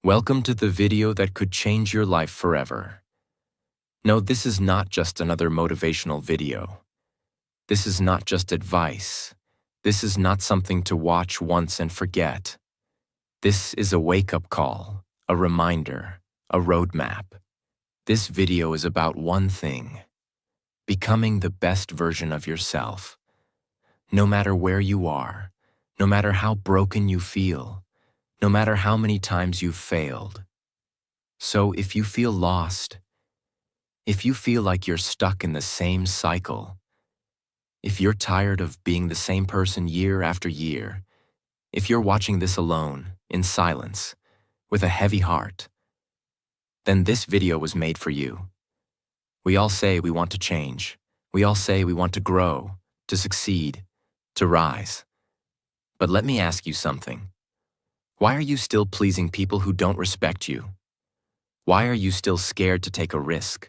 Welcome to the video that could change your life forever. No, this is not just another motivational video. This is not just advice. This is not something to watch once and forget. This is a wake-up call, a reminder, a roadmap. This video is about one thing: becoming the best version of yourself. No matter where you are, no matter how broken you feel, no matter how many times you've failed. So if you feel lost, if you feel like you're stuck in the same cycle, if you're tired of being the same person year after year, if you're watching this alone, in silence, with a heavy heart, then this video was made for you. We all say we want to change. We all say we want to grow, to succeed, to rise. But let me ask you something. Why are you still pleasing people who don't respect you? Why are you still scared to take a risk?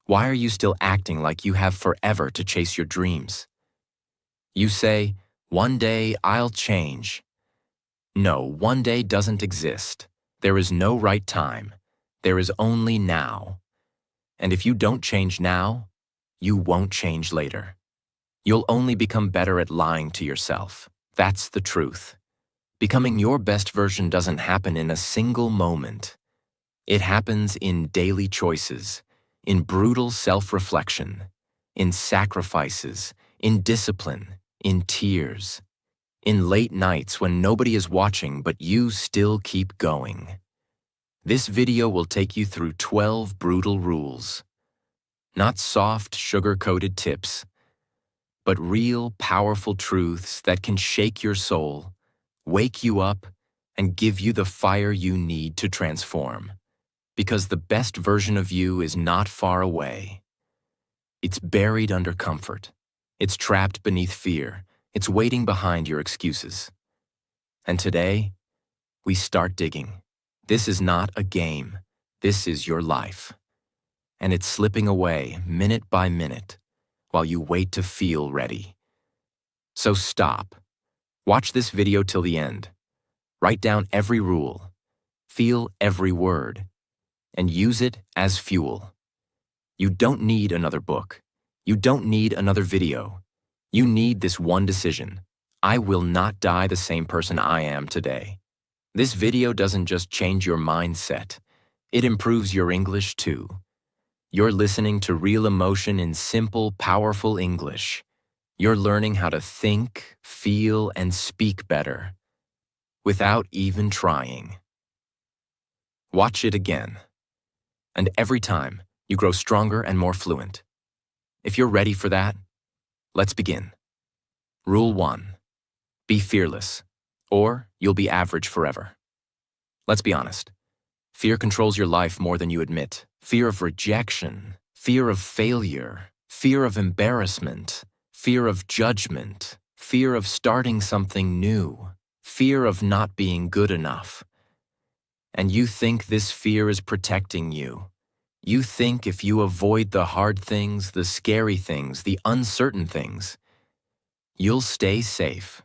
Why are you still acting like you have forever to chase your dreams? You say, "One day I'll change." No, one day doesn't exist. There is no right time. There is only now. And if you don't change now, you won't change later. You'll only become better at lying to yourself. That's the truth. Becoming your best version doesn't happen in a single moment. It happens in daily choices, in brutal self-reflection, in sacrifices, in discipline, in tears, in late nights when nobody is watching but you still keep going. This video will take you through 12 brutal rules. Not soft, sugar-coated tips, but real, powerful truths that can shake your soul, wake you up, and give you the fire you need to transform. Because the best version of you is not far away. It's buried under comfort. It's trapped beneath fear. It's waiting behind your excuses. And today, we start digging. This is not a game. This is your life. And it's slipping away minute by minute while you wait to feel ready. So stop. Watch this video till the end. Write down every rule. Feel every word. And use it as fuel. You don't need another book. You don't need another video. You need this one decision. I will not die the same person I am today. This video doesn't just change your mindset. It improves your English too. You're listening to real emotion in simple, powerful English. You're learning how to think, feel, and speak better without even trying. Watch it again. And every time, you grow stronger and more fluent. If you're ready for that, let's begin. Rule 1. Be fearless, or you'll be average forever. Let's be honest. Fear controls your life more than you admit. Fear of rejection, fear of failure, fear of embarrassment, fear of judgment, fear of starting something new, fear of not being good enough. And you think this fear is protecting you. You think if you avoid the hard things, the scary things, the uncertain things, you'll stay safe.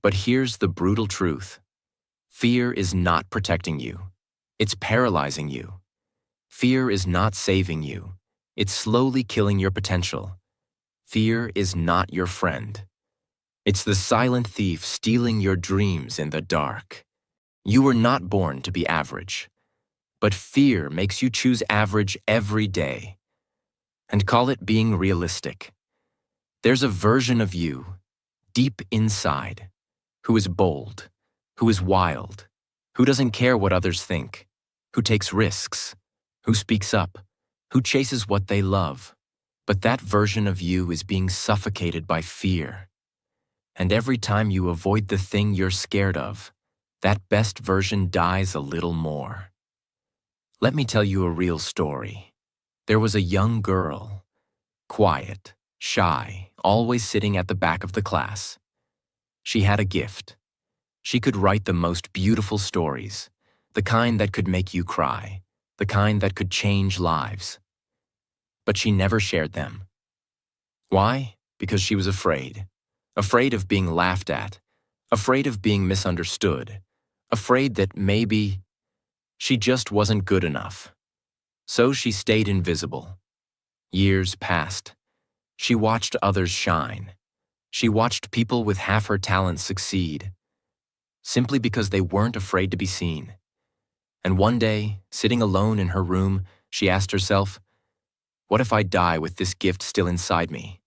But here's the brutal truth. Fear is not protecting you. It's paralyzing you. Fear is not saving you. It's slowly killing your potential. Fear is not your friend. It's the silent thief stealing your dreams in the dark. You were not born to be average, but fear makes you choose average every day. And call it being realistic. There's a version of you, deep inside, who is bold, who is wild, who doesn't care what others think, who takes risks, who speaks up, who chases what they love. But that version of you is being suffocated by fear. And every time you avoid the thing you're scared of, that best version dies a little more. Let me tell you a real story. There was a young girl, quiet, shy, always sitting at the back of the class. She had a gift. She could write the most beautiful stories, the kind that could make you cry, the kind that could change lives. But she never shared them. Why? Because she was afraid. Afraid of being laughed at, afraid of being misunderstood, afraid that maybe She just wasn't good enough. So she stayed invisible. Years passed. She watched others shine. She watched people with half her talent succeed, simply because they weren't afraid to be seen. And one day, sitting alone in her room, she asked herself, "What if I die with this gift still inside me?"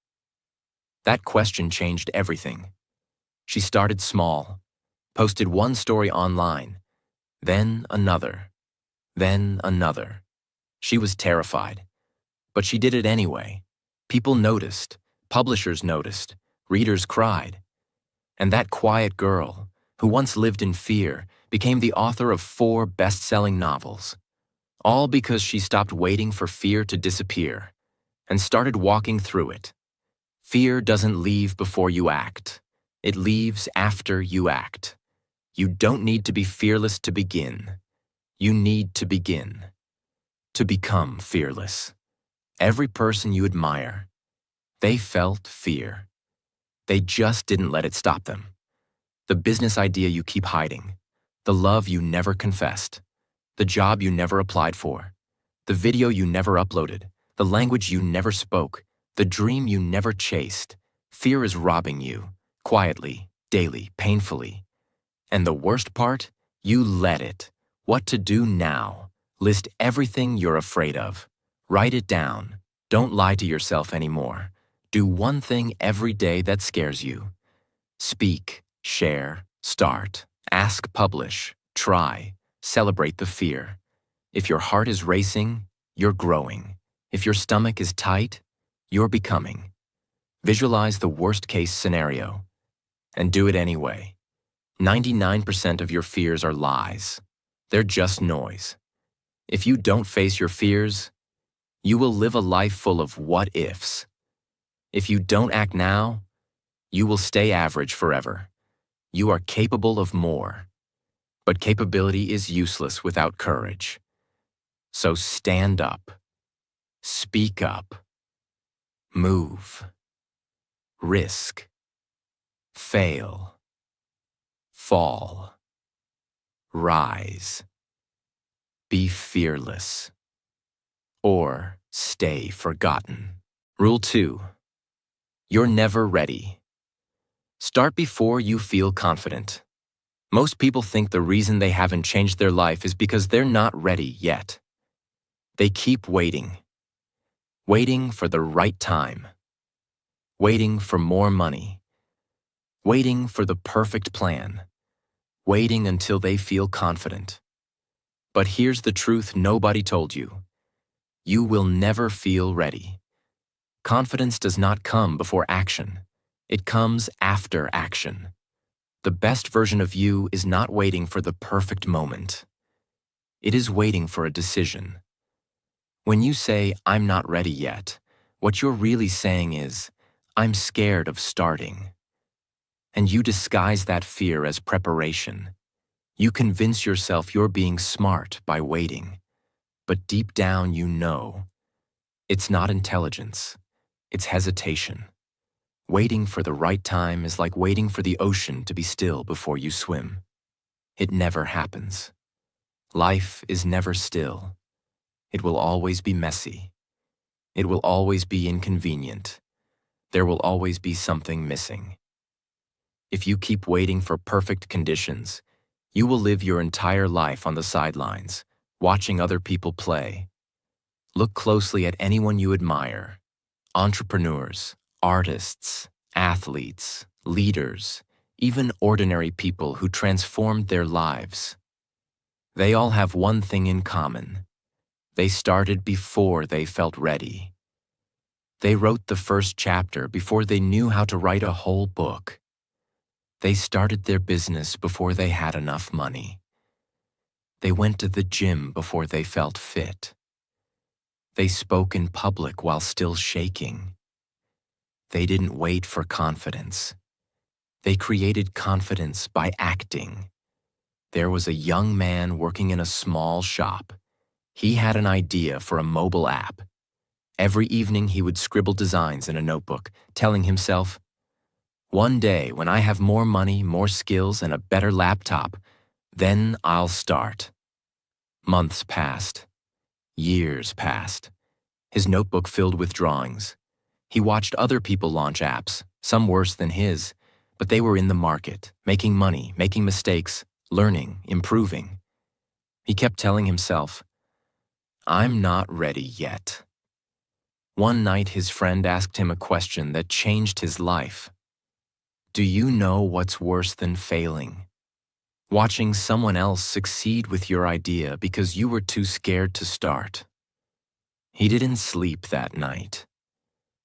That question changed everything. She started small, posted one story online, then another, then another. She was terrified, but she did it anyway. People noticed, publishers noticed, readers cried. And that quiet girl, who once lived in fear, became the author of 4 best-selling novels. All because she stopped waiting for fear to disappear and started walking through it. Fear doesn't leave before you act. It leaves after you act. You don't need to be fearless to begin. You need to begin. To become fearless. Every person you admire, they felt fear. They just didn't let it stop them. The business idea you keep hiding, the love you never confessed, the job you never applied for, the video you never uploaded, the language you never spoke, the dream you never chased. Fear is robbing you, quietly, daily, painfully. And the worst part? You let it. What to do now? List everything you're afraid of. Write it down. Don't lie to yourself anymore. Do one thing every day that scares you. Speak, share, start, ask, publish, try, celebrate the fear. If your heart is racing, you're growing. If your stomach is tight, you're becoming. Visualize the worst-case scenario and do it anyway. 99% of your fears are lies. They're just noise. If you don't face your fears, you will live a life full of what-ifs. If you don't act now, you will stay average forever. You are capable of more. But capability is useless without courage. So stand up. Speak up. Move. Risk. Fail. Fall. Rise. Be fearless. Or stay forgotten. Rule 2. You're never ready. Start before you feel confident. Most people think the reason they haven't changed their life is because they're not ready yet. They keep waiting. Waiting for the right time. Waiting for more money. Waiting for the perfect plan. Waiting until they feel confident. But here's the truth nobody told you. You will never feel ready. Confidence does not come before action. It comes after action. The best version of you is not waiting for the perfect moment. It is waiting for a decision. When you say, "I'm not ready yet," what you're really saying is, "I'm scared of starting." And you disguise that fear as preparation. You convince yourself you're being smart by waiting. But deep down you know. It's not intelligence. It's hesitation. Waiting for the right time is like waiting for the ocean to be still before you swim. It never happens. Life is never still. It will always be messy. It will always be inconvenient. There will always be something missing. If you keep waiting for perfect conditions, you will live your entire life on the sidelines, watching other people play. Look closely at anyone you admire. Entrepreneurs, artists, athletes, leaders, even ordinary people who transformed their lives. They all have one thing in common. They started before they felt ready. They wrote the first chapter before they knew how to write a whole book. They started their business before they had enough money. They went to the gym before they felt fit. They spoke in public while still shaking. They didn't wait for confidence. They created confidence by acting. There was a young man working in a small shop. He had an idea for a mobile app. Every evening he would scribble designs in a notebook, telling himself, "One day when I have more money, more skills, and a better laptop, then I'll start." Months passed. Years passed. His notebook filled with drawings. He watched other people launch apps, some worse than his, but they were in the market, making money, making mistakes, learning, improving. He kept telling himself, "I'm not ready yet." One night, his friend asked him a question that changed his life. "Do you know what's worse than failing? Watching someone else succeed with your idea because you were too scared to start." He didn't sleep that night.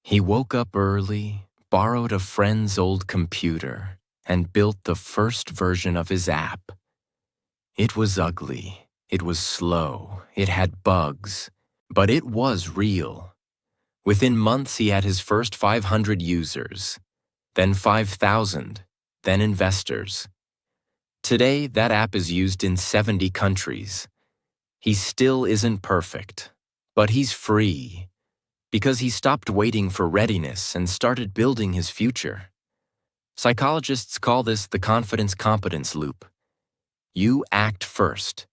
He woke up early, borrowed a friend's old computer, and built the first version of his app. It was ugly, it was slow, it had bugs, but it was real. Within months, he had his first 500 users, then 5,000, then investors. Today, that app is used in 70 countries. He still isn't perfect, but he's free because he stopped waiting for readiness and started building his future. Psychologists call this the confidence-competence loop. You act first.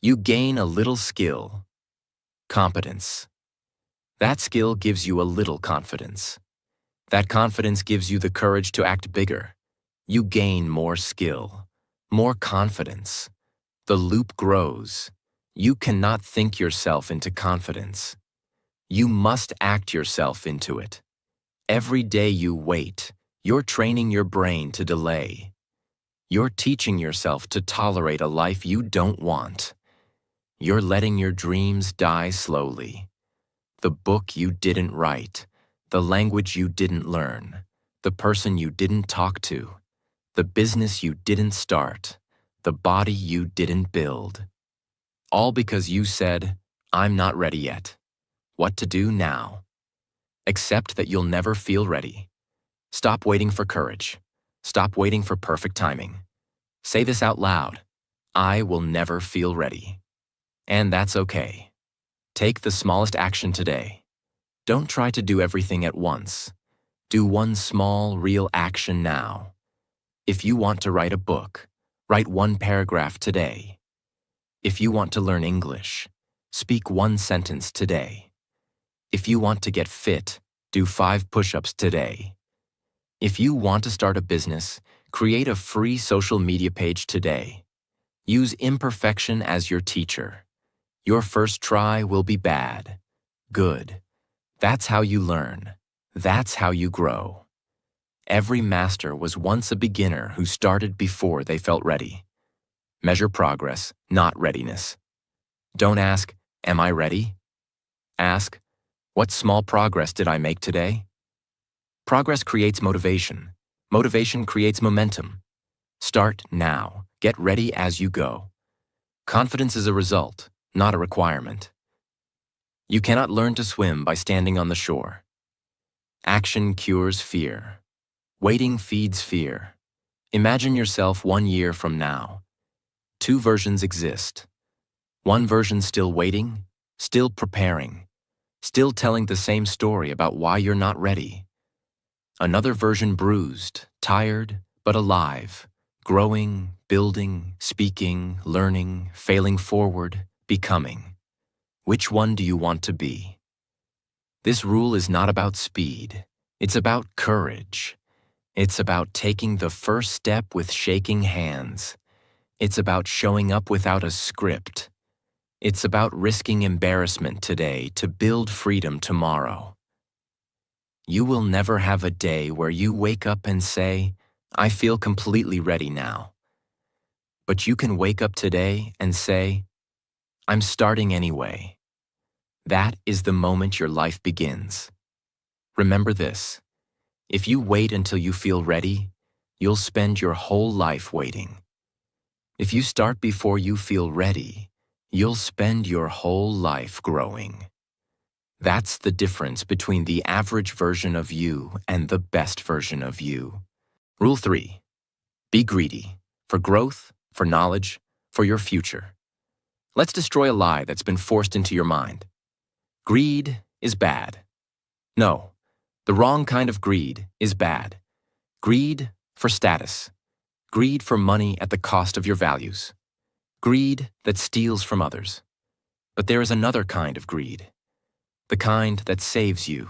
You gain a little skill. Competence. That skill gives you a little confidence. That confidence gives you the courage to act bigger. You gain more skill, more confidence. The loop grows. You cannot think yourself into confidence. You must act yourself into it. Every day you wait, you're training your brain to delay. You're teaching yourself to tolerate a life you don't want. You're letting your dreams die slowly. The book you didn't write, the language you didn't learn, the person you didn't talk to, the business you didn't start, the body you didn't build. All because you said, "I'm not ready yet." What to do now? Accept that you'll never feel ready. Stop waiting for courage. Stop waiting for perfect timing. Say this out loud: "I will never feel ready." And that's okay. Take the smallest action today. Don't try to do everything at once. Do one small, real action now. If you want to write a book, write one paragraph today. If you want to learn English, speak one sentence today. If you want to get fit, do 5 push-ups today. If you want to start a business, create a free social media page today. Use imperfection as your teacher. Your first try will be bad. Good. That's how you learn. That's how you grow. Every master was once a beginner who started before they felt ready. Measure progress, not readiness. Don't ask, "Am I ready?" Ask, "What small progress did I make today?" Progress creates motivation. Motivation creates momentum. Start now. Get ready as you go. Confidence is a result, not a requirement. You cannot learn to swim by standing on the shore. Action cures fear. Waiting feeds fear. Imagine yourself 1 year from now. 2 versions exist. One version still waiting, still preparing, still telling the same story about why you're not ready. Another version bruised, tired, but alive, growing, building, speaking, learning, failing forward, becoming. Which one do you want to be? This rule is not about speed. It's about courage. It's about taking the first step with shaking hands. It's about showing up without a script. It's about risking embarrassment today to build freedom tomorrow. You will never have a day where you wake up and say, "I feel completely ready now." But you can wake up today and say, "I'm starting anyway." That is the moment your life begins. Remember this: if you wait until you feel ready, you'll spend your whole life waiting. If you start before you feel ready, you'll spend your whole life growing. That's the difference between the average version of you and the best version of you. Rule 3. Be greedy for growth, for knowledge, for your future. Let's destroy a lie that's been forced into your mind. Greed is bad. No, the wrong kind of greed is bad. Greed for status. Greed for money at the cost of your values. greed that steals from others. But there is another kind of greed, the kind that saves you,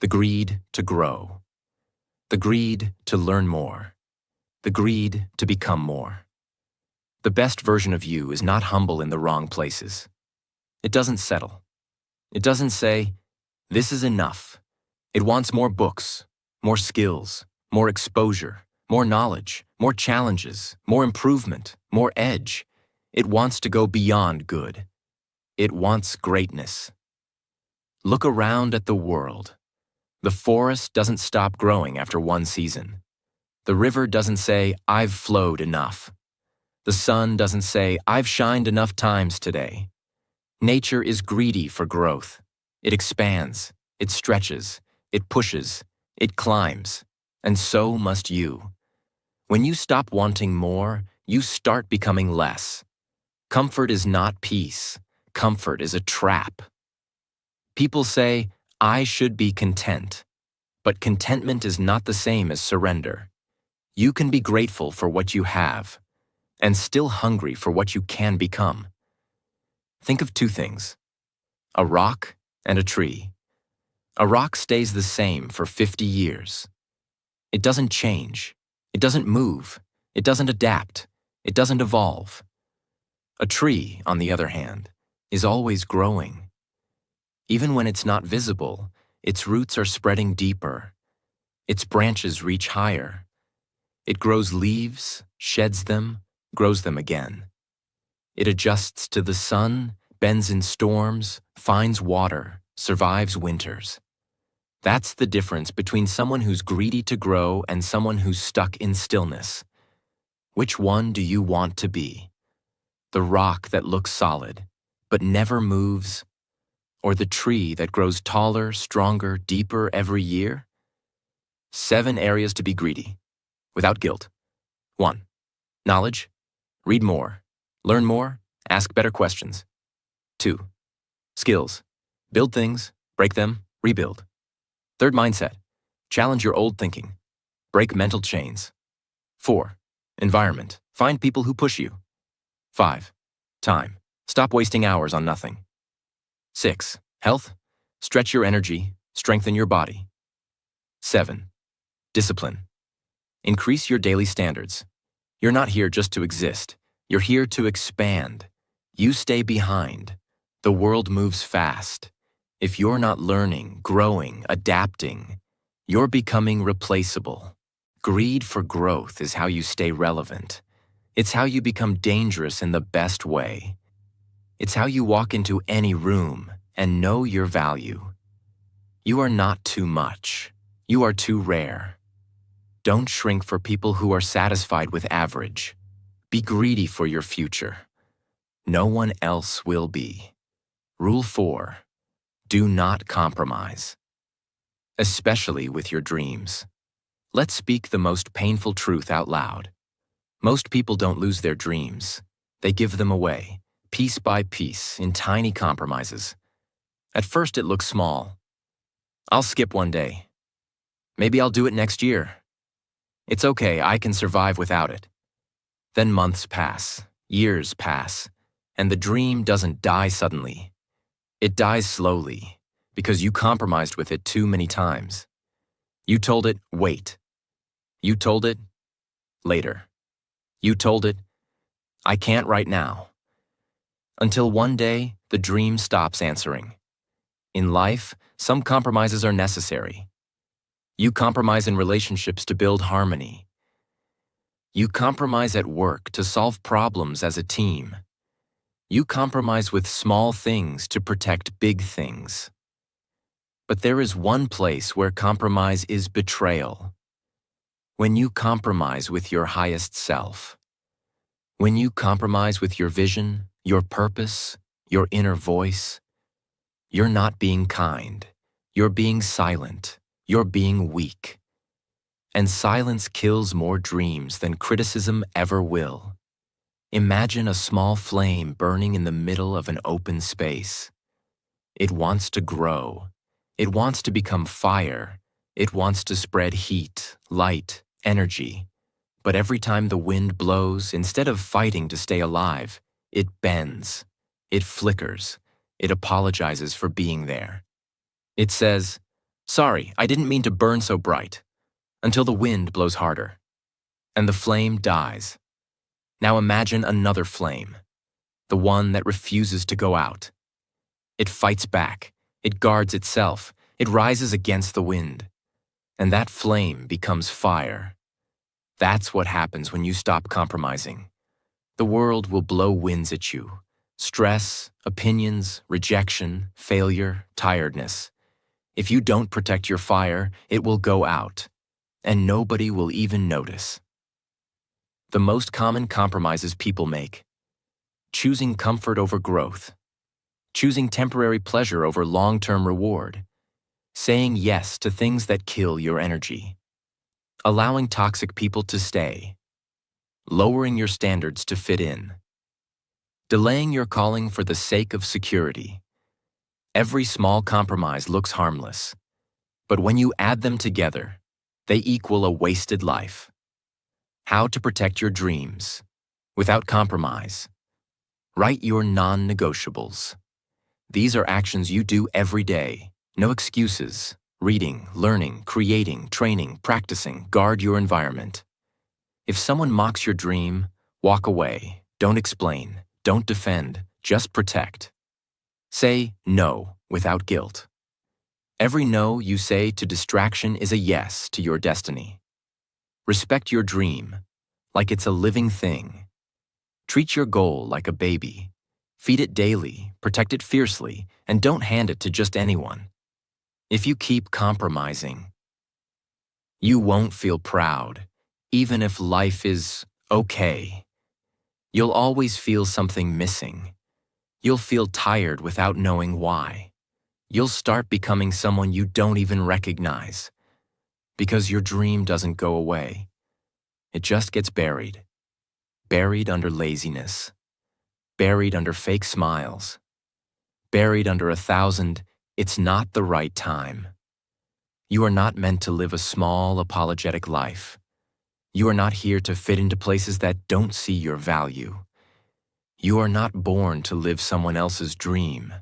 the greed to grow, the greed to learn more, the greed to become more. The best version of you is not humble in the wrong places. It doesn't settle. It doesn't say, "This is enough." It wants more books, more skills, more exposure, more knowledge, more challenges, more improvement, more edge. It wants to go beyond good. It wants greatness. Look around at the world. The forest doesn't stop growing after one season. The river doesn't say, "I've flowed enough." The sun doesn't say, "I've shined enough times today." Nature is greedy for growth. It expands, it stretches, it pushes, it climbs, and so must you. When you stop wanting more, you start becoming less. Comfort is not peace. Comfort is a trap. People say, "I should be content." But contentment is not the same as surrender. You can be grateful for what you have, and still hungry for what you can become. Think of two things: a rock and a tree. A rock stays the same for 50 years. It doesn't change. It doesn't move. It doesn't adapt. It doesn't evolve. A tree, on the other hand, is always growing. Even when it's not visible, its roots are spreading deeper. Its branches reach higher. It grows leaves, sheds them, grows them again. It adjusts to the sun, bends in storms, finds water, survives winters. That's the difference between someone who's greedy to grow and someone who's stuck in stillness. Which one do you want to be? The rock that looks solid, but never moves? Or the tree that grows taller, stronger, deeper every year? 7 areas to be greedy, without guilt. 1. Knowledge. Read more. Learn more. Ask better questions. 2. Skills. Build things, break them, rebuild. 3rd, mindset. Challenge your old thinking. Break mental chains. 4. Environment. Find people who push you. 5. Time. Stop wasting hours on nothing. 6. Health. Stretch your energy, strengthen your body. 7. Discipline. Increase your daily standards. You're not here just to exist. You're here to expand. You stay behind. The world moves fast. If you're not learning, growing, adapting, you're becoming replaceable. Greed for growth is how you stay relevant. It's how you become dangerous in the best way. It's how you walk into any room and know your value. You are not too much. You are too rare. Don't shrink for people who are satisfied with average. Be greedy for your future. No one else will be. Rule 4. Do not compromise. Especially with your dreams. Let's speak the most painful truth out loud. Most people don't lose their dreams. They give them away, piece by piece, in tiny compromises. At first it looks small. I'll skip one day. Maybe I'll do it next year. It's okay, I can survive without it. Then months pass, years pass, and the dream doesn't die suddenly. It dies slowly, because you compromised with it too many times. You told it, wait. You told it, later. You told it, I can't right now. Until one day, the dream stops answering. In life, some compromises are necessary. You compromise in relationships to build harmony. You compromise at work to solve problems as a team. You compromise with small things to protect big things. But there is one place where compromise is betrayal. When you compromise with your highest self. When you compromise with your vision, your purpose, your inner voice. You're not being kind. You're being silent. You're being weak. And silence kills more dreams than criticism ever will. Imagine a small flame burning in the middle of an open space. It wants to grow. It wants to become fire. It wants to spread heat, light, energy. But every time the wind blows, instead of fighting to stay alive, it bends, it flickers, it apologizes for being there. It says, "Sorry, I didn't mean to burn so bright," until the wind blows harder, and the flame dies. Now imagine another flame, the one that refuses to go out. It fights back, it guards itself, it rises against the wind, and that flame becomes fire. That's what happens when you stop compromising. The world will blow winds at you. Stress, opinions, rejection, failure, tiredness. If you don't protect your fire, it will go out, and nobody will even notice. The most common compromises people make: choosing comfort over growth, choosing temporary pleasure over long-term reward, saying yes to things that kill your energy, allowing toxic people to stay, lowering your standards to fit in, delaying your calling for the sake of security. Every small compromise looks harmless, but when you add them together, they equal a wasted life. How to protect your dreams without compromise. Write your non-negotiables. These are actions you do every day. No excuses. Reading, learning, creating, training, practicing. Guard your environment. If someone mocks your dream, walk away. Don't explain. Don't defend. Just protect. Say no without guilt. Every no you say to distraction is a yes to your destiny. Respect your dream like it's a living thing. Treat your goal like a baby. Feed it daily, protect it fiercely, and don't hand it to just anyone. If you keep compromising, you won't feel proud, even if life is okay. You'll always feel something missing. You'll feel tired without knowing why. You'll start becoming someone you don't even recognize, because your dream doesn't go away. It just gets buried. Buried under laziness. Buried under fake smiles. Buried under 1,000, "It's not the right time." You are not meant to live a small, apologetic life. You are not here to fit into places that don't see your value. You are not born to live someone else's dream.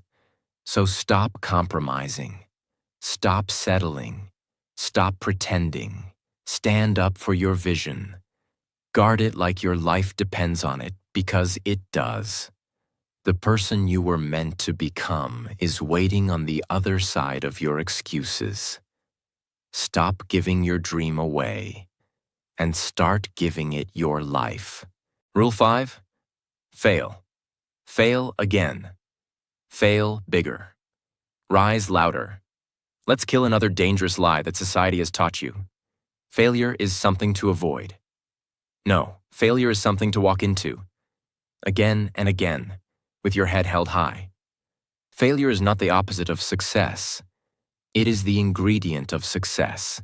So stop compromising. Stop settling. Stop pretending. Stand up for your vision. Guard it like your life depends on it, because it does. The person you were meant to become is waiting on the other side of your excuses. Stop giving your dream away and start giving it your life. Rule 5. Fail. Fail again. Fail bigger. Rise louder. Let's kill another dangerous lie that society has taught you. Failure is something to avoid. No, failure is something to walk into. Again and again, with your head held high. Failure is not the opposite of success. It is the ingredient of success.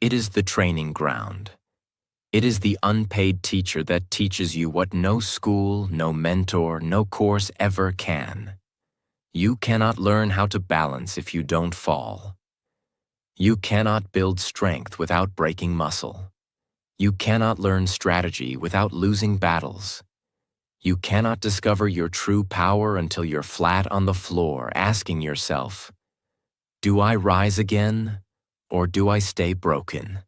It is the training ground. It is the unpaid teacher that teaches you what no school, no mentor, no course ever can. You cannot learn how to balance if you don't fall. You cannot build strength without breaking muscle. You cannot learn strategy without losing battles. You cannot discover your true power until you're flat on the floor asking yourself, "Do I rise again, or do I stay broken?"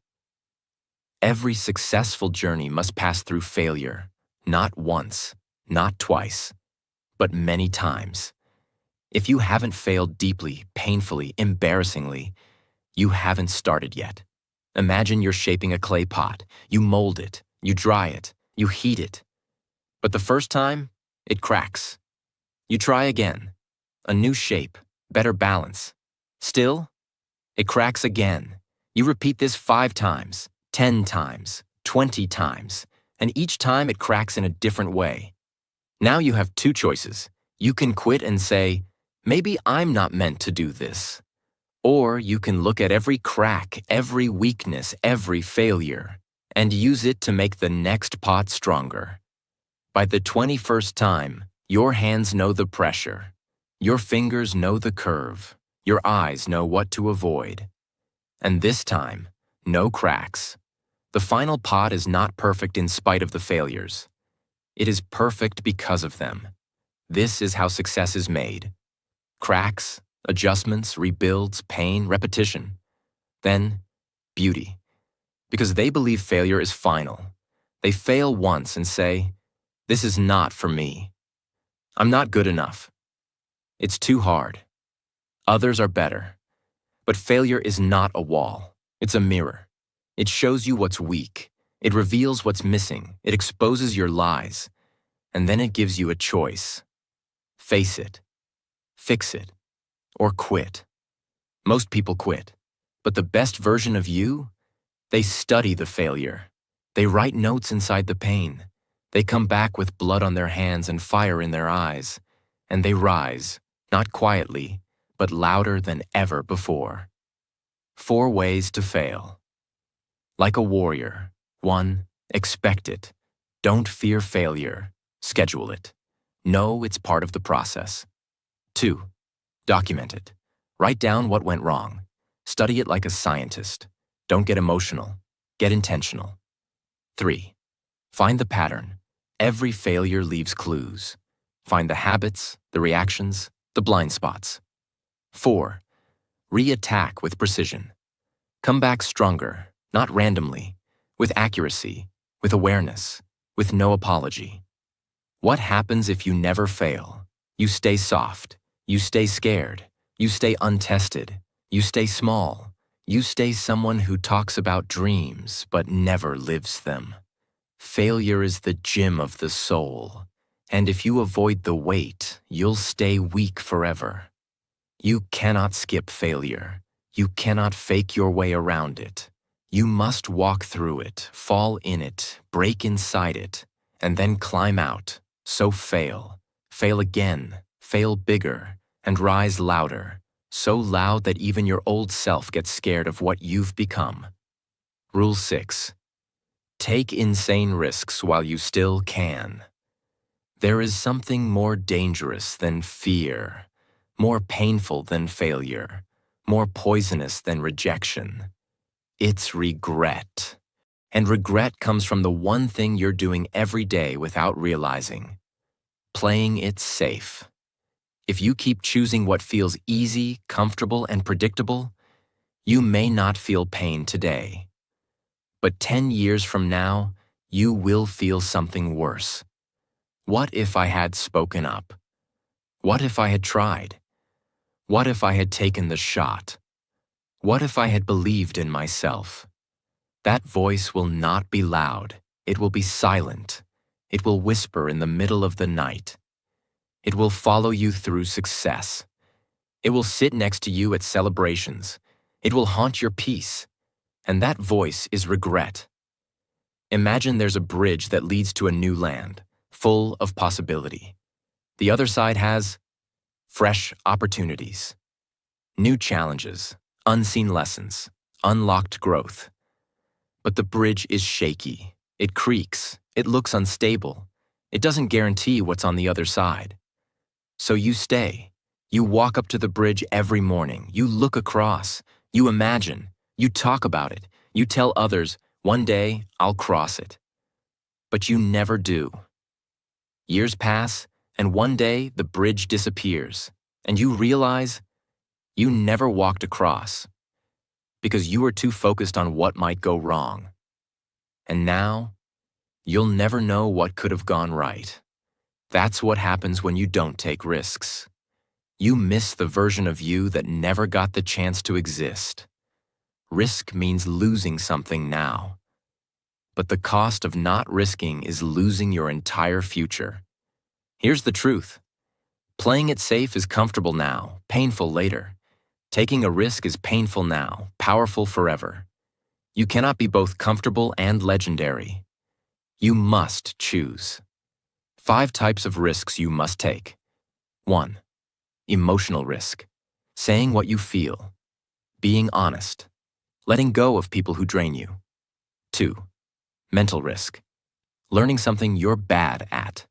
Every successful journey must pass through failure, not once, not twice, but many times. If you haven't failed deeply, painfully, embarrassingly, you haven't started yet. Imagine you're shaping a clay pot. You mold it, you dry it, you heat it. But the first time, it cracks. You try again. A new shape, better balance. Still, it cracks again. You repeat this 5 times, 10 times, 20 times, and each time it cracks in a different way. Now you have 2 choices. You can quit and say, "Maybe I'm not meant to do this." Or you can look at every crack, every weakness, every failure, and use it to make the next pot stronger. By the 21st time, your hands know the pressure. Your fingers know the curve. Your eyes know what to avoid. And this time, no cracks, The final pod is not perfect in spite of the failures. It is perfect because of them. This is how success is made. Cracks, adjustments, rebuilds, pain, repetition. Then, beauty. Because they believe failure is final. They fail once and say, "This is not for me. I'm not good enough. It's too hard. Others are better." But failure is not a wall. It's a mirror. It shows you what's weak. It reveals what's missing. It exposes your lies. And then it gives you a choice. Face it, fix it, or quit. Most people quit. But the best version of you? They study the failure. They write notes inside the pain. They come back with blood on their hands and fire in their eyes. And they rise, not quietly, but louder than ever before. 4 ways to fail. Like a warrior. 1. Expect it. Don't fear failure. Schedule it. Know it's part of the process. 2. Document it. Write down what went wrong. Study it like a scientist. Don't get emotional. Get intentional. 3. Find the pattern. Every failure leaves clues. Find the habits, the reactions, the blind spots. 4. Re-attack with precision. Come back stronger, not randomly, with accuracy, with awareness, with no apology. What happens if you never fail? You stay soft. You stay scared. You stay untested. You stay small. You stay someone who talks about dreams but never lives them. Failure is the gym of the soul, and if you avoid the weight, you'll stay weak forever. You cannot skip failure. You cannot fake your way around it. You must walk through it, fall in it, break inside it, and then climb out. So fail. Fail again. Fail bigger. And rise louder. So loud that even your old self gets scared of what you've become. Rule 6. Take insane risks while you still can. There is something more dangerous than fear, more painful than failure, more poisonous than rejection. It's regret. And regret comes from the one thing you're doing every day without realizing. Playing it safe. If you keep choosing what feels easy, comfortable, and predictable, you may not feel pain today. But 10 years from now, you will feel something worse. What if I had spoken up? What if I had tried? What if I had taken the shot? What if I had believed in myself? That voice will not be loud. It will be silent. It will whisper in the middle of the night. It will follow you through success. It will sit next to you at celebrations. It will haunt your peace. And that voice is regret. Imagine there's a bridge that leads to a new land, full of possibility. The other side has fresh opportunities, new challenges, unseen lessons, unlocked growth. But the bridge is shaky. It creaks. It looks unstable. It doesn't guarantee what's on the other side. So you stay. You walk up to the bridge every morning. You look across. You imagine. You talk about it. You tell others, one day I'll cross it. But you never do. Years pass, and one day the bridge disappears, and you realize you never walked across because you were too focused on what might go wrong. And now, you'll never know what could have gone right. That's what happens when you don't take risks. You miss the version of you that never got the chance to exist. Risk means losing something now. But the cost of not risking is losing your entire future. Here's the truth. Playing it safe is comfortable now, painful later. Taking a risk is painful now, powerful forever. You cannot be both comfortable and legendary. You must choose. 5 types of risks you must take. 1. Emotional risk. Saying what you feel. Being honest. Letting go of people who drain you. 2. Mental risk. Learning something you're bad at.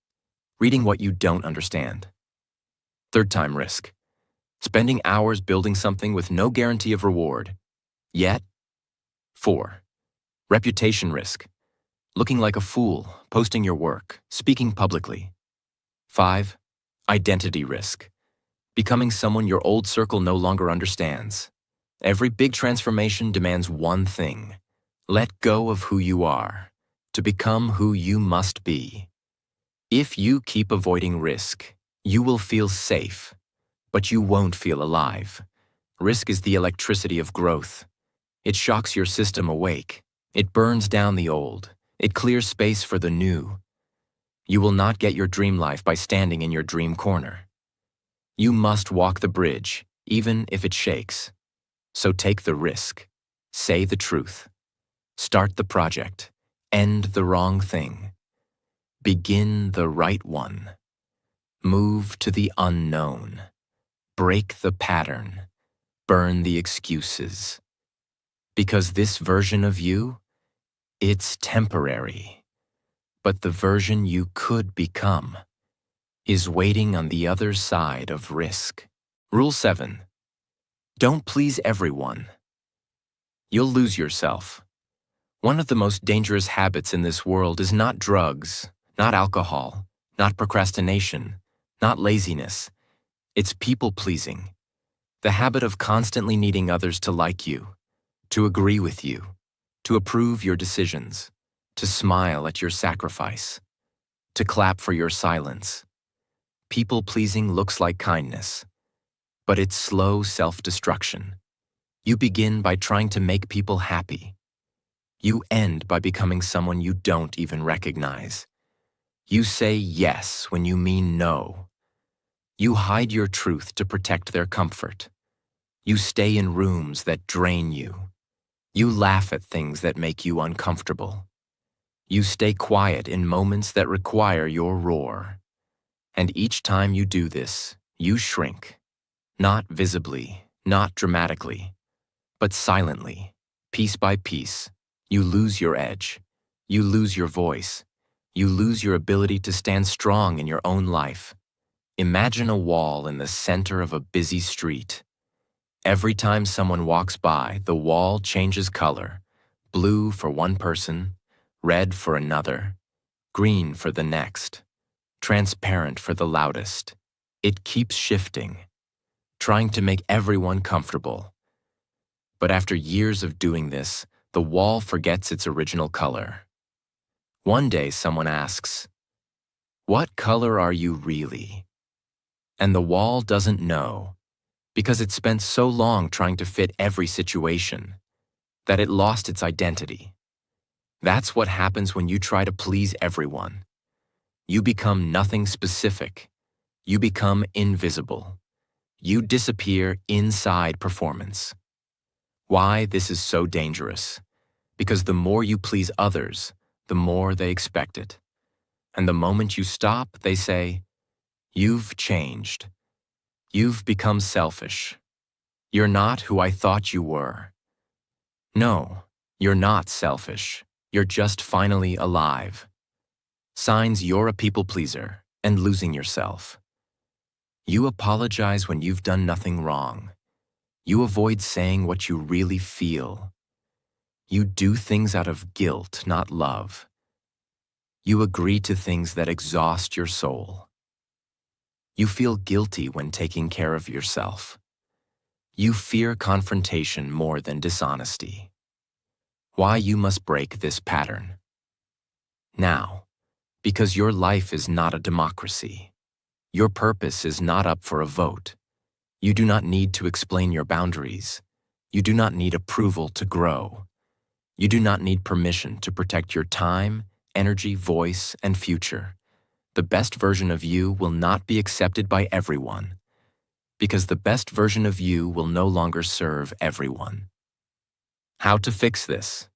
Reading what you don't understand. 3rd time risk. Spending hours building something with no guarantee of reward. Yet. 4. Reputation risk. Looking like a fool, posting your work, speaking publicly. 5. Identity risk. Becoming someone your old circle no longer understands. Every big transformation demands one thing: let go of who you are, to become who you must be. If you keep avoiding risk, you will feel safe, but you won't feel alive. Risk is the electricity of growth. It shocks your system awake. It burns down the old. It clears space for the new. You will not get your dream life by standing in your dream corner. You must walk the bridge, even if it shakes. So take the risk. Say the truth. Start the project. End the wrong thing. Begin the right one. Move to the unknown. Break the pattern. Burn the excuses. Because this version of you, it's temporary. But the version you could become is waiting on the other side of risk. Rule 7. Don't please everyone. You'll lose yourself. One of the most dangerous habits in this world is not drugs, not alcohol, not procrastination, not laziness. It's people-pleasing. The habit of constantly needing others to like you, to agree with you, to approve your decisions, to smile at your sacrifice, to clap for your silence. People-pleasing looks like kindness, but it's slow self-destruction. You begin by trying to make people happy. You end by becoming someone you don't even recognize. You say yes when you mean no. You hide your truth to protect their comfort. You stay in rooms that drain you. You laugh at things that make you uncomfortable. You stay quiet in moments that require your roar. And each time you do this, you shrink. Not visibly, not dramatically, but silently, piece by piece. You lose your edge. You lose your voice. You lose your ability to stand strong in your own life. Imagine a wall in the center of a busy street. Every time someone walks by, the wall changes color. Blue for one person, red for another, green for the next, transparent for the loudest. It keeps shifting, trying to make everyone comfortable. But after years of doing this, the wall forgets its original color. One day someone asks, "What color are you really?" And the wall doesn't know, because it spent so long trying to fit every situation that it lost its identity. That's what happens when you try to please everyone. You become nothing specific. You become invisible. You disappear inside performance. Why this is so dangerous? Because the more you please others, the more they expect it. And the moment you stop, they say, "You've changed. You've become selfish. You're not who I thought you were." No, you're not selfish. You're just finally alive. Signs you're a people pleaser and losing yourself. You apologize when you've done nothing wrong. You avoid saying what you really feel. You do things out of guilt, not love. You agree to things that exhaust your soul. You feel guilty when taking care of yourself. You fear confrontation more than dishonesty. Why you must break this pattern? Now, because your life is not a democracy. Your purpose is not up for a vote. You do not need to explain your boundaries. You do not need approval to grow. You do not need permission to protect your time, energy, voice, and future. The best version of you will not be accepted by everyone, because the best version of you will no longer serve everyone. How to fix this?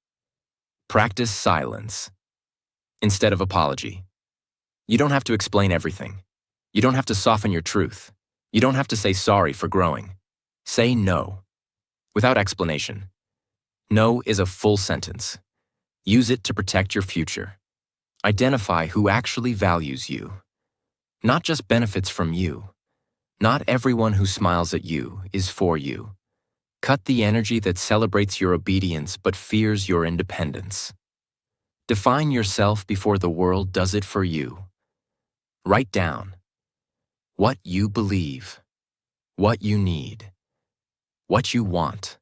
Practice silence instead of apology. You don't have to explain everything. You don't have to soften your truth. You don't have to say sorry for growing. Say no, without explanation. No is a full sentence. Use it to protect your future. Identify who actually values you, not just benefits from you. Not everyone who smiles at you is for you. Cut the energy that celebrates your obedience but fears your independence. Define yourself before the world does it for you. Write down what you believe, what you need, what you want,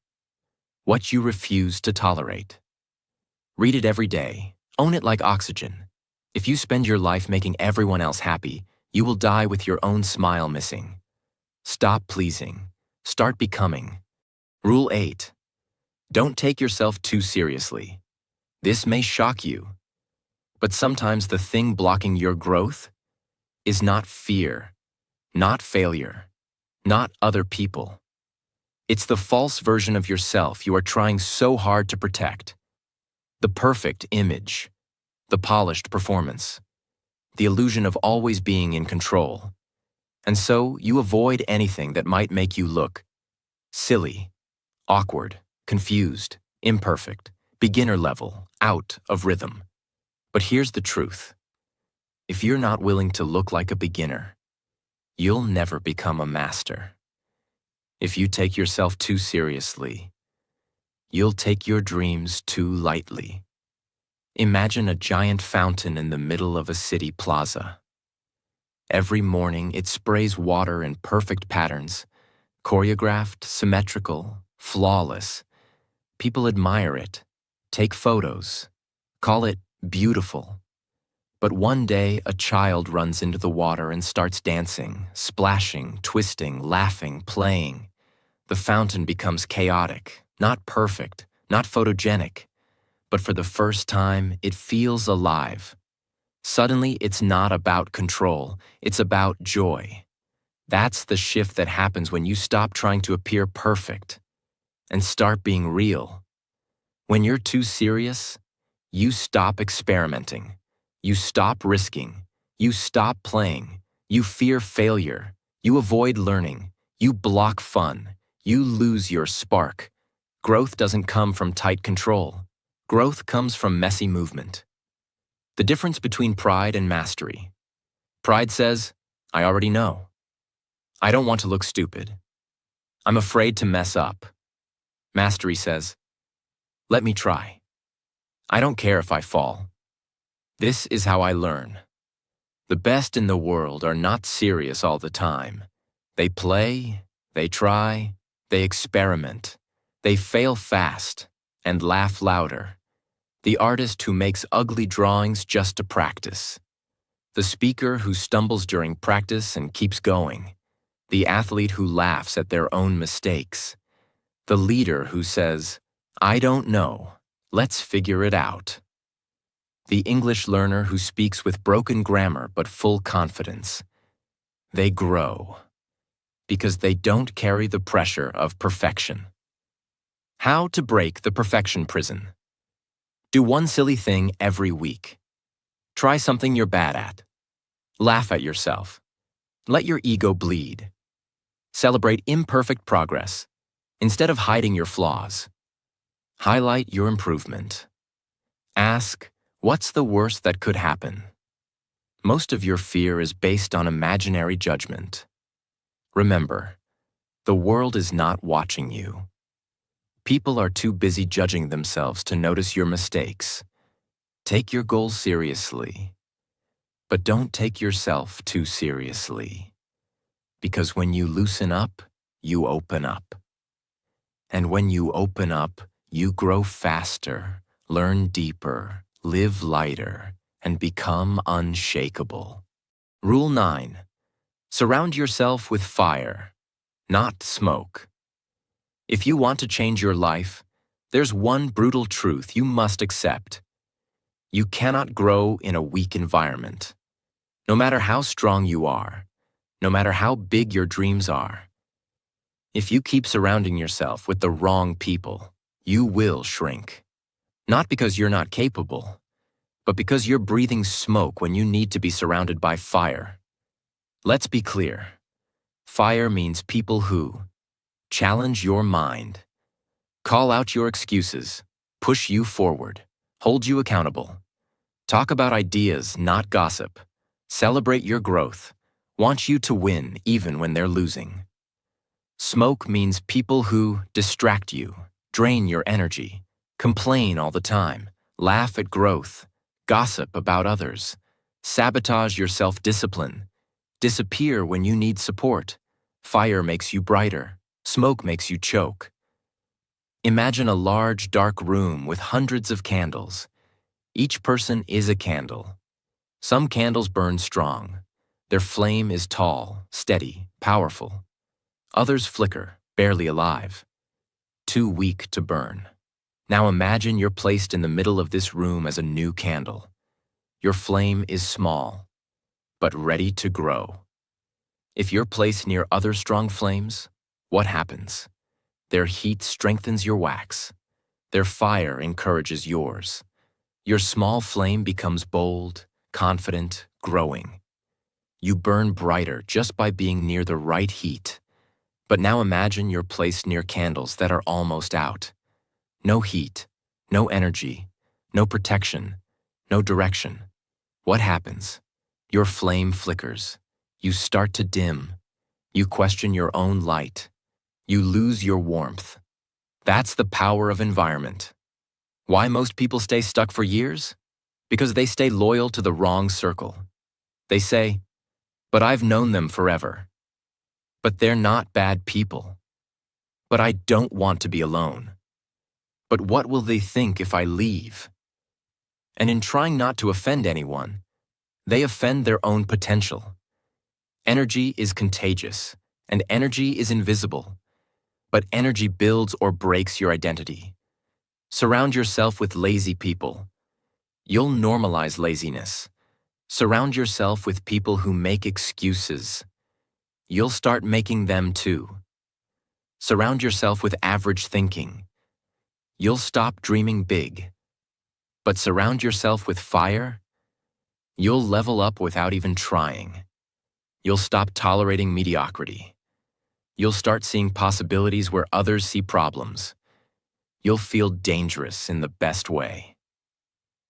what you refuse to tolerate. Read it every day. Own it like oxygen. If you spend your life making everyone else happy, you will die with your own smile missing. Stop pleasing. Start becoming. Rule 8. Don't take yourself too seriously. This may shock you, but sometimes the thing blocking your growth is not fear, not failure, not other people. It's the false version of yourself you are trying so hard to protect. The perfect image, the polished performance, the illusion of always being in control. And so you avoid anything that might make you look silly, awkward, confused, imperfect, beginner level, out of rhythm. But here's the truth. If you're not willing to look like a beginner, you'll never become a master. If you take yourself too seriously, you'll take your dreams too lightly. Imagine a giant fountain in the middle of a city plaza. Every morning it sprays water in perfect patterns, choreographed, symmetrical, flawless. People admire it, take photos, call it beautiful. But one day a child runs into the water and starts dancing, splashing, twisting, laughing, playing. The fountain becomes chaotic, not perfect, not photogenic, but for the first time it feels alive. Suddenly it's not about control, it's about joy. That's the shift that happens when you stop trying to appear perfect and start being real. When you're too serious, you stop experimenting. You stop risking. You stop playing. You fear failure. You avoid learning. You block fun. You lose your spark. Growth doesn't come from tight control. Growth comes from messy movement. The difference between pride and mastery. Pride says, I already know. I don't want to look stupid. I'm afraid to mess up. Mastery says, let me try. I don't care if I fall. This is how I learn. The best in the world are not serious all the time. They play, they try, they experiment. They fail fast and laugh louder. The artist who makes ugly drawings just to practice. The speaker who stumbles during practice and keeps going. The athlete who laughs at their own mistakes. The leader who says, I don't know, let's figure it out. The English learner who speaks with broken grammar but full confidence. They grow because they don't carry the pressure of perfection. How to break the perfection prison. Do one silly thing every week. Try something you're bad at. Laugh at yourself. Let your ego bleed. Celebrate imperfect progress instead of hiding your flaws. Highlight your improvement. Ask, what's the worst that could happen? Most of your fear is based on imaginary judgment. Remember, the world is not watching you. People are too busy judging themselves to notice your mistakes. Take your goals seriously, but don't take yourself too seriously. Because when you loosen up, you open up. And when you open up, you grow faster, learn deeper, live lighter, and become unshakable. Rule 9. Surround yourself with fire, not smoke. If you want to change your life, there's one brutal truth you must accept. You cannot grow in a weak environment. No matter how strong you are, no matter how big your dreams are. If you keep surrounding yourself with the wrong people, you will shrink. Not because you're not capable, but because you're breathing smoke when you need to be surrounded by fire. Let's be clear. Fire means people who challenge your mind, call out your excuses, push you forward, hold you accountable. Talk about ideas, not gossip. Celebrate your growth, want you to win even when they're losing. Smoke means people who distract you, drain your energy, complain all the time, laugh at growth, gossip about others, sabotage your self-discipline, disappear when you need support. Fire makes you brighter, smoke makes you choke. Imagine a large, dark room with hundreds of candles. Each person is a candle. Some candles burn strong. Their flame is tall, steady, powerful. Others flicker, barely alive, too weak to burn. Now imagine you're placed in the middle of this room as a new candle. Your flame is small, but ready to grow. If you're placed near other strong flames, what happens? Their heat strengthens your wax. Their fire encourages yours. Your small flame becomes bold, confident, growing. You burn brighter just by being near the right heat. But now imagine you're placed near candles that are almost out. No heat, no energy, no protection, no direction. What happens? Your flame flickers. You start to dim. You question your own light. You lose your warmth. That's the power of environment. Why most people stay stuck for years? Because they stay loyal to the wrong circle. They say, "But I've known them forever. But they're not bad people. But I don't want to be alone. But what will they think if I leave?" And in trying not to offend anyone, they offend their own potential. Energy is contagious, and energy is invisible. But energy builds or breaks your identity. Surround yourself with lazy people. You'll normalize laziness. Surround yourself with people who make excuses. You'll start making them too. Surround yourself with average thinking. You'll stop dreaming big. But surround yourself with fire. You'll level up without even trying. You'll stop tolerating mediocrity. You'll start seeing possibilities where others see problems. You'll feel dangerous in the best way.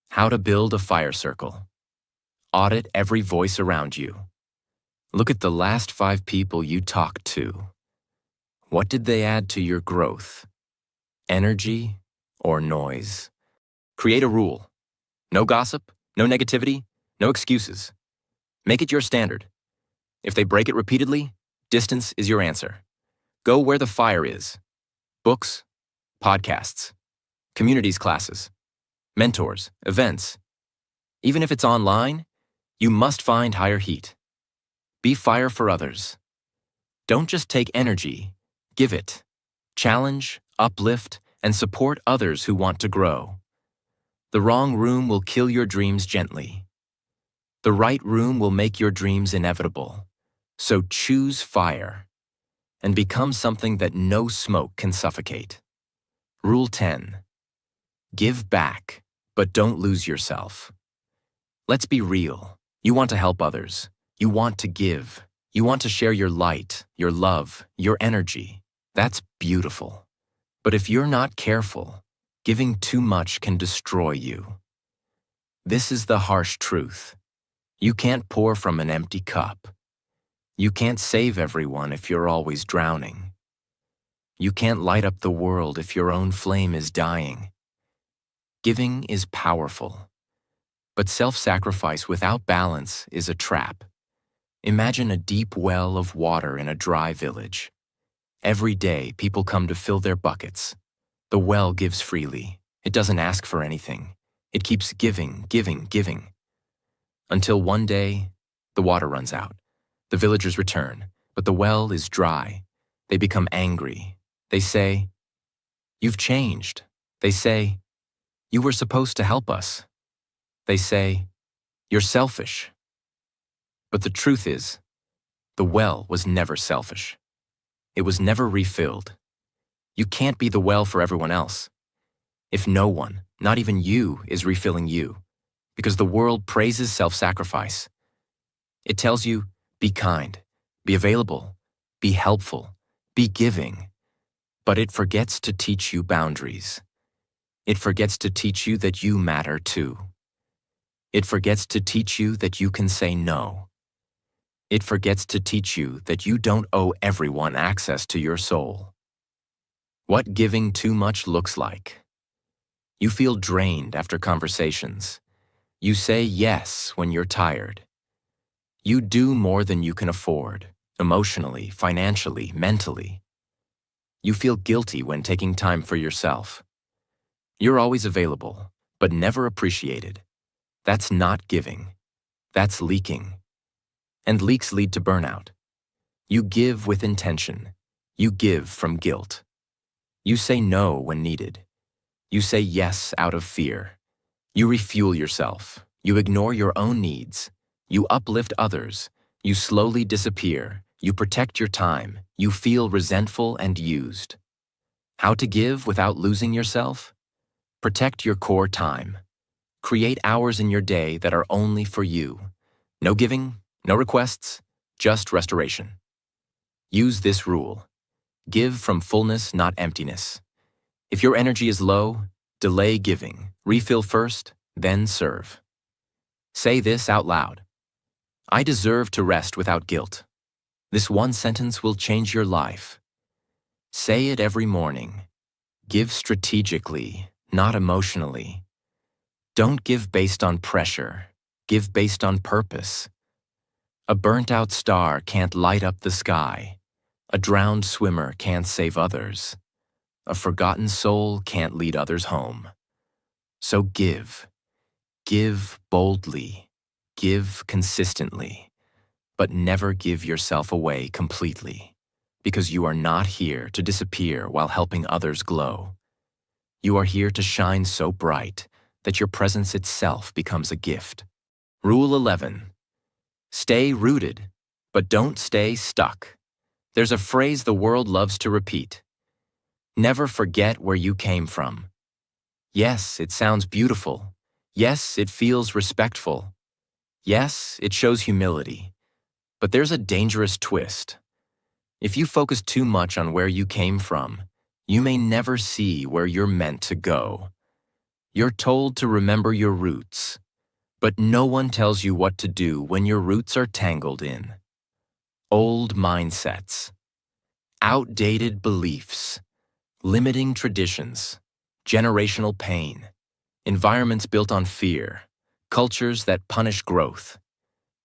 How to build a fire circle. Audit every voice around you. Look at the last 5 people you talked to. What did they add to your growth? Energy or noise? Create a rule. No gossip, no negativity, no excuses. Make it your standard. If they break it repeatedly, distance is your answer. Go where the fire is. Books, podcasts, communities classes, mentors, events. Even if it's online, you must find higher heat. Be fire for others. Don't just take energy, give it. Challenge, uplift, and support others who want to grow. The wrong room will kill your dreams gently. The right room will make your dreams inevitable. So choose fire and become something that no smoke can suffocate. Rule 10. Give back, but don't lose yourself. Let's be real. You want to help others. You want to give. You want to share your light, your love, your energy. That's beautiful. But if you're not careful, giving too much can destroy you. This is the harsh truth. You can't pour from an empty cup. You can't save everyone if you're always drowning. You can't light up the world if your own flame is dying. Giving is powerful, but self-sacrifice without balance is a trap. Imagine a deep well of water in a dry village. Every day, people come to fill their buckets. The well gives freely. It doesn't ask for anything. It keeps giving, giving, giving. Until one day, the water runs out. The villagers return, but the well is dry. They become angry. They say, "You've changed." They say, "You were supposed to help us." They say, "You're selfish." But the truth is, the well was never selfish. It was never refilled. You can't be the well for everyone else. If no one, not even you, is refilling you, because the world praises self-sacrifice. It tells you, be kind, be available, be helpful, be giving. But it forgets to teach you boundaries. It forgets to teach you that you matter too. It forgets to teach you that you can say no. It forgets to teach you that you don't owe everyone access to your soul. What giving too much looks like. You feel drained after conversations. You say yes when you're tired. You do more than you can afford, emotionally, financially, mentally. You feel guilty when taking time for yourself. You're always available, but never appreciated. That's not giving. That's leaking. And leaks lead to burnout. You give with intention. You give from guilt. You say no when needed. You say yes out of fear. You refuel yourself. You ignore your own needs. You uplift others. You slowly disappear. You protect your time. You feel resentful and used. How to give without losing yourself? Protect your core time. Create hours in your day that are only for you. No giving, no requests, just restoration. Use this rule. Give from fullness, not emptiness. If your energy is low, delay giving. Refill first, then serve. Say this out loud. I deserve to rest without guilt. This one sentence will change your life. Say it every morning. Give strategically, not emotionally. Don't give based on pressure. Give based on purpose. A burnt-out star can't light up the sky. A drowned swimmer can't save others. A forgotten soul can't lead others home. So give. Give boldly. Give consistently. But never give yourself away completely, because you are not here to disappear while helping others glow. You are here to shine so bright that your presence itself becomes a gift. Rule 11. Stay rooted, but don't stay stuck. There's a phrase the world loves to repeat. Never forget where you came from. Yes, it sounds beautiful. Yes, it feels respectful. Yes, it shows humility. But there's a dangerous twist. If you focus too much on where you came from, you may never see where you're meant to go. You're told to remember your roots, but no one tells you what to do when your roots are tangled in old mindsets, outdated beliefs, limiting traditions, generational pain, environments built on fear, cultures that punish growth.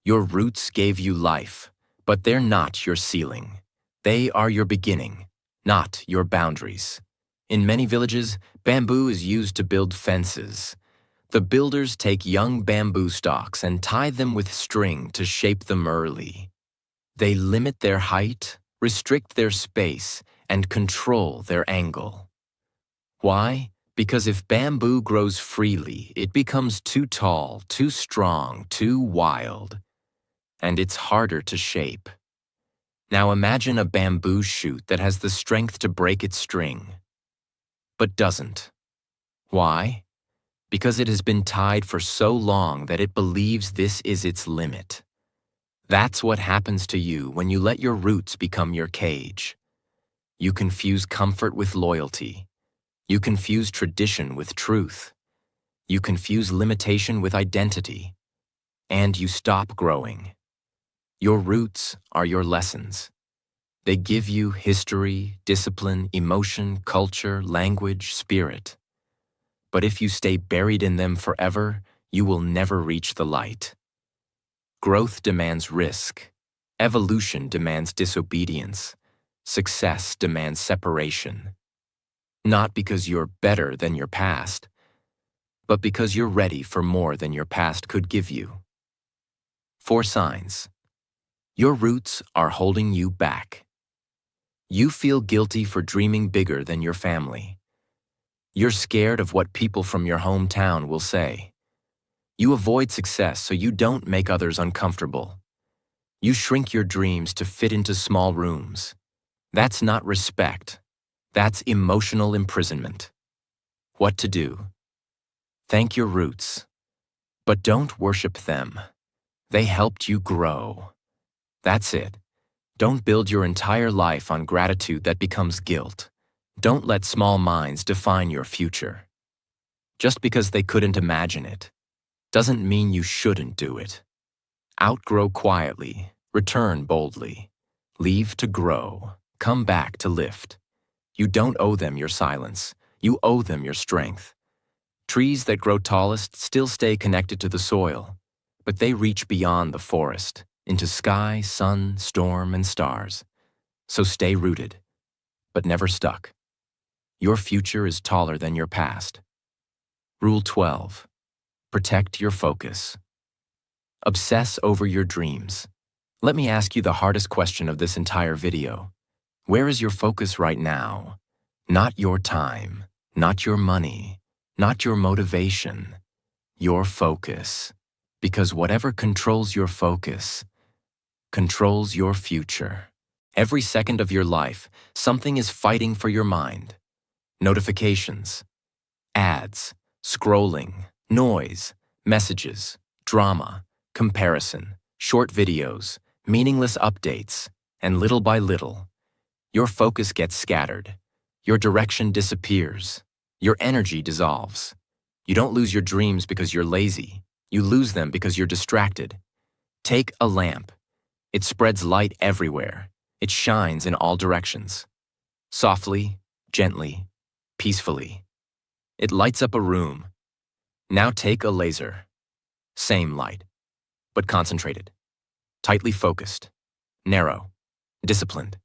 Your roots gave you life, but they're not your ceiling. They are your beginning, not your boundaries. In many villages, bamboo is used to build fences. The builders take young bamboo stalks and tie them with string to shape them early. They limit their height, restrict their space, and control their angle. Why? Because if bamboo grows freely, it becomes too tall, too strong, too wild, and it's harder to shape. Now imagine a bamboo shoot that has the strength to break its string, but doesn't. Why? Because it has been tied for so long that it believes this is its limit. That's what happens to you when you let your roots become your cage. You confuse comfort with loyalty. You confuse tradition with truth. You confuse limitation with identity. And you stop growing. Your roots are your lessons. They give you history, discipline, emotion, culture, language, spirit. But if you stay buried in them forever, you will never reach the light. Growth demands risk. Evolution demands disobedience. Success demands separation. Not because you're better than your past, but because you're ready for more than your past could give you. 4 signs. Your roots are holding you back. You feel guilty for dreaming bigger than your family. You're scared of what people from your hometown will say. You avoid success so you don't make others uncomfortable. You shrink your dreams to fit into small rooms. That's not respect. That's emotional imprisonment. What to do? Thank your roots, but don't worship them. They helped you grow. That's it. Don't build your entire life on gratitude that becomes guilt. Don't let small minds define your future. Just because they couldn't imagine it doesn't mean you shouldn't do it. Outgrow quietly, Return boldly. Leave to grow. Come back to lift. You don't owe them your silence. You owe them your strength. Trees that grow tallest still stay connected to the soil, but they reach beyond the forest, into sky, sun, storm, and stars. So stay rooted, but never stuck. Your future is taller than your past. Rule 12. Protect your focus. Obsess over your dreams. Let me ask you the hardest question of this entire video. Where is your focus right now? Not your time, not your money, not your motivation, your focus. Because whatever controls your focus controls your future. Every second of your life, something is fighting for your mind. Notifications, ads, scrolling, noise, messages, drama, comparison, short videos, meaningless updates, and little by little, your focus gets scattered. Your direction disappears. Your energy dissolves. You don't lose your dreams because you're lazy. You lose them because you're distracted. Take a lamp. It spreads light everywhere. It shines in all directions. Softly, gently, peacefully. It lights up a room. Now take a laser. Same light, but concentrated, tightly focused, narrow, disciplined.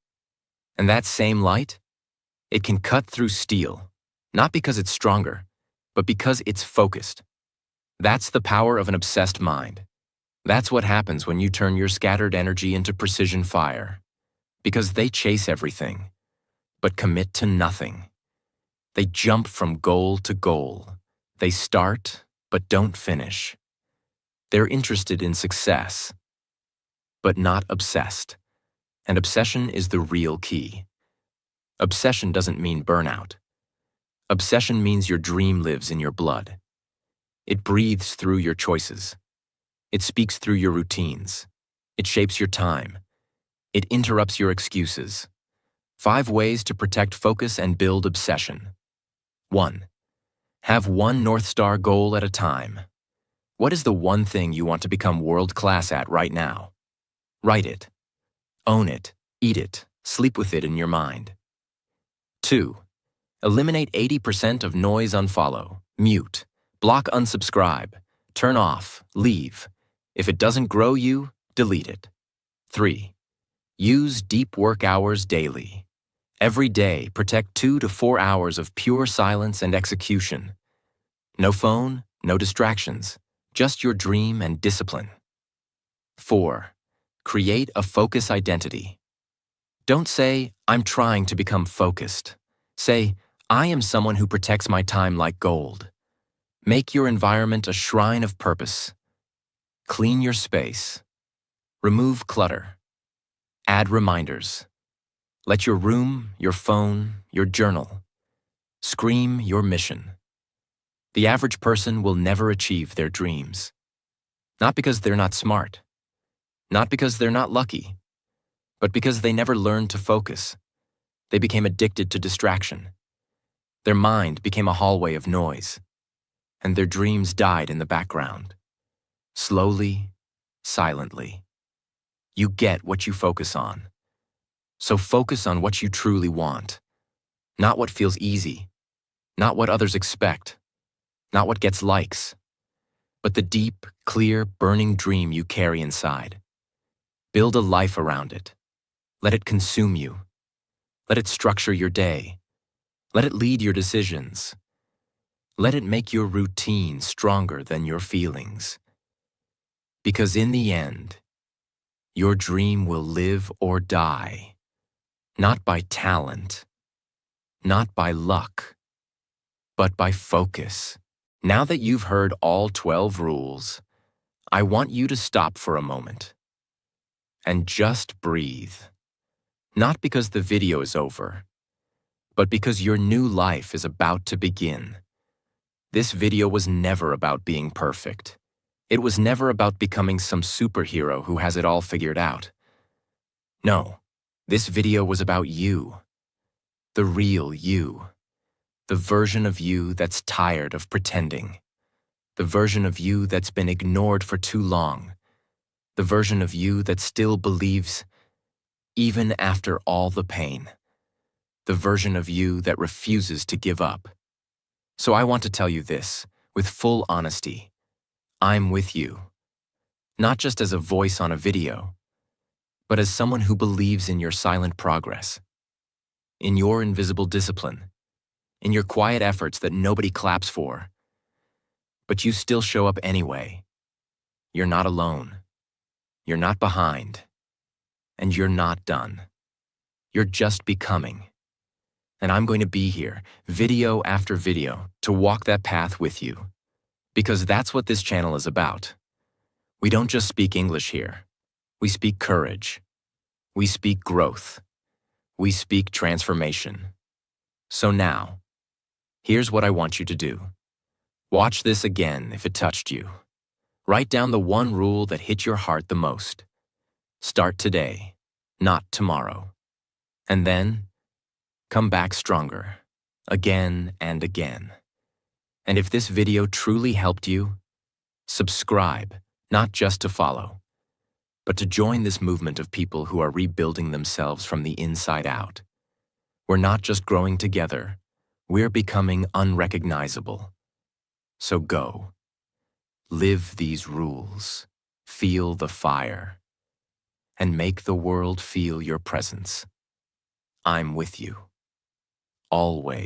And that same light, it can cut through steel, not because it's stronger, but because it's focused. That's the power of an obsessed mind. That's what happens when you turn your scattered energy into precision fire. Because they chase everything, but commit to nothing. They jump from goal to goal. They start, but don't finish. They're interested in success, but not obsessed. And obsession is the real key. Obsession doesn't mean burnout. Obsession means your dream lives in your blood. It breathes through your choices. It speaks through your routines. It shapes your time. It interrupts your excuses. 5 ways to protect focus and build obsession. 1. Have one North Star goal at a time. What is the one thing you want to become world-class at right now? Write it. Own it. Eat it. Sleep with it in your mind. 2. Eliminate 80% of noise. Unfollow, mute, block, unsubscribe, turn off, leave. If it doesn't grow you, delete it. 3. Use deep work hours daily. Every day, protect 2 to 4 hours of pure silence and execution. No phone, no distractions, just your dream and discipline. 4. Create a focus identity. Don't say, I'm trying to become focused. Say, I am someone who protects my time like gold. Make your environment a shrine of purpose. Clean your space. Remove clutter. Add reminders. Let your room, your phone, your journal scream your mission. The average person will never achieve their dreams. Not because they're not smart. Not because they're not lucky. But because they never learned to focus. They became addicted to distraction. Their mind became a hallway of noise. And their dreams died in the background. Slowly, silently. You get what you focus on. So focus on what you truly want. Not what feels easy. Not what others expect. Not what gets likes. But the deep, clear, burning dream you carry inside. Build a life around it. Let it consume you. Let it structure your day. Let it lead your decisions. Let it make your routine stronger than your feelings. Because in the end, your dream will live or die, not by talent, not by luck, but by focus. Now that you've heard all 12 rules, I want you to stop for a moment and just breathe. Not because the video is over, but because your new life is about to begin. This video was never about being perfect. It was never about becoming some superhero who has it all figured out. No, this video was about you. The real you. The version of you that's tired of pretending. The version of you that's been ignored for too long. The version of you that still believes even after all the pain. The version of you that refuses to give up. So I want to tell you this, with full honesty. I'm with you. Not just as a voice on a video, but as someone who believes in your silent progress, in your invisible discipline, in your quiet efforts that nobody claps for. But you still show up anyway. You're not alone. You're not behind. And you're not done. You're just becoming. And I'm going to be here, video after video, to walk that path with you. Because that's what this channel is about. We don't just speak English here. We speak courage. We speak growth. We speak transformation. So now, here's what I want you to do. Watch this again if it touched you. Write down the one rule that hit your heart the most. Start today, not tomorrow. And then, come back stronger, again and again. And if this video truly helped you, subscribe, not just to follow, but to join this movement of people who are rebuilding themselves from the inside out. We're not just growing together, we're becoming unrecognizable. So go. Live these rules, feel the fire, and make the world feel your presence. I'm with you. Always.